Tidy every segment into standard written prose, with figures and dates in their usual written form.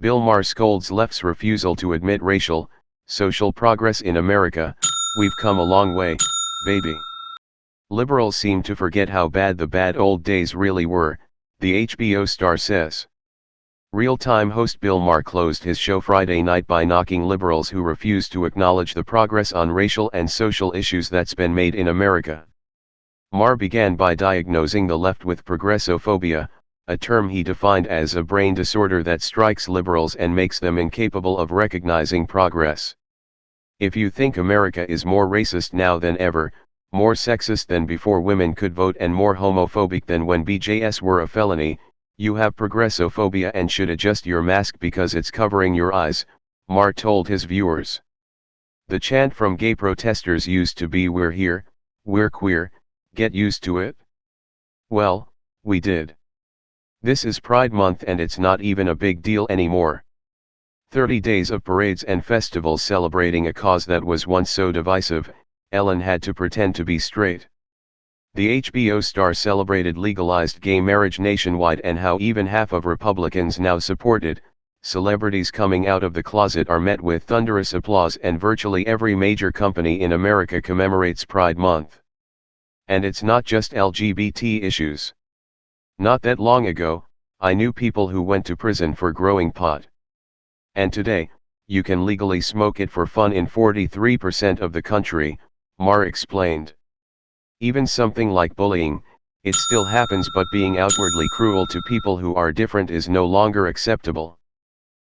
Bill Maher scolds left's refusal to admit racial, social progress in America. We've come a long way, baby. Liberals seem to forget how bad the bad old days really were, the HBO star says. Real-time host Bill Maher closed his show Friday night by knocking liberals who refuse to acknowledge the progress on racial and social issues that's been made in America. Maher began by diagnosing the left with progressophobia, a term he defined as a brain disorder that strikes liberals and makes them incapable of recognizing progress. If you think America is more racist now than ever, more sexist than before women could vote and more homophobic than when BJS were a felony, you have progressophobia and should adjust your mask because it's covering your eyes, Maher told his viewers. The chant from gay protesters used to be "We're here, we're queer, get used to it." Well, we did. This is Pride Month and it's not even a big deal anymore. 30 days of parades and festivals celebrating a cause that was once so divisive, Ellen had to pretend to be straight. The HBO star celebrated legalized gay marriage nationwide and how even half of Republicans now support it. Celebrities coming out of the closet are met with thunderous applause and virtually every major company in America commemorates Pride Month. And it's not just LGBT issues. Not that long ago, I knew people who went to prison for growing pot. And today, you can legally smoke it for fun in 43% of the country, Maher explained. Even something like bullying, it still happens, but being outwardly cruel to people who are different is no longer acceptable.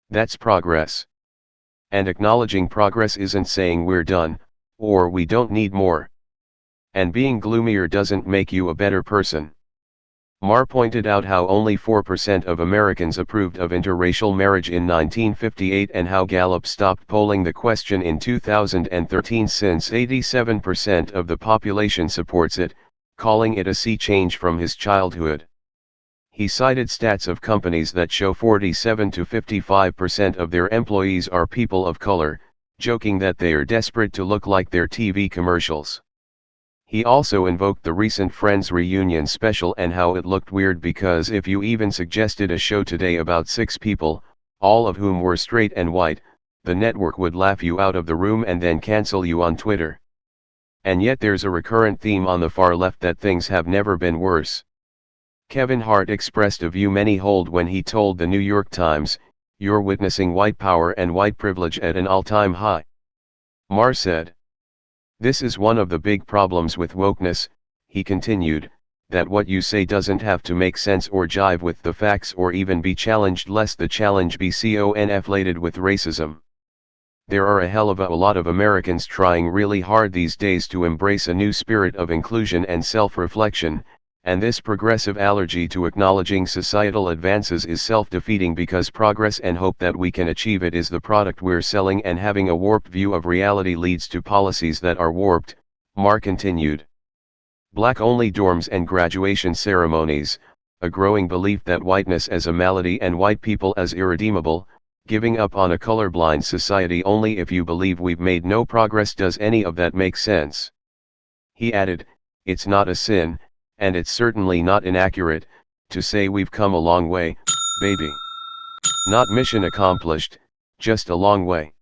That's progress. And acknowledging progress isn't saying we're done, or we don't need more. And being gloomier doesn't make you a better person. Maher pointed out how only 4% of Americans approved of interracial marriage in 1958 and how Gallup stopped polling the question in 2013 since 87% of the population supports it, calling it a sea change from his childhood. He cited stats of companies that show 47 to 55% of their employees are people of color, joking that they are desperate to look like their TV commercials. He also invoked the recent Friends reunion special and how it looked weird because if you even suggested a show today about 6 people, all of whom were straight and white, the network would laugh you out of the room and then cancel you on Twitter. And yet there's a recurrent theme on the far left that things have never been worse. Kevin Hart expressed a view many hold when he told the New York Times, "You're witnessing white power and white privilege at an all-time high." Maher said. "This is one of the big problems with wokeness," he continued, "that what you say doesn't have to make sense or jive with the facts or even be challenged lest the challenge be conflated with racism. There are a hell of a lot of Americans trying really hard these days to embrace a new spirit of inclusion and self-reflection, and this progressive allergy to acknowledging societal advances is self-defeating because progress and hope that we can achieve it is the product we're selling, and having a warped view of reality leads to policies that are warped," Maher continued. Black-only dorms and graduation ceremonies, a growing belief that whiteness as a malady and white people as irredeemable, giving up on a colorblind society only if you believe we've made no progress. Does any of that make sense? He added, "It's not a sin, and it's certainly not inaccurate, to say we've come a long way, baby. Not mission accomplished, just a long way."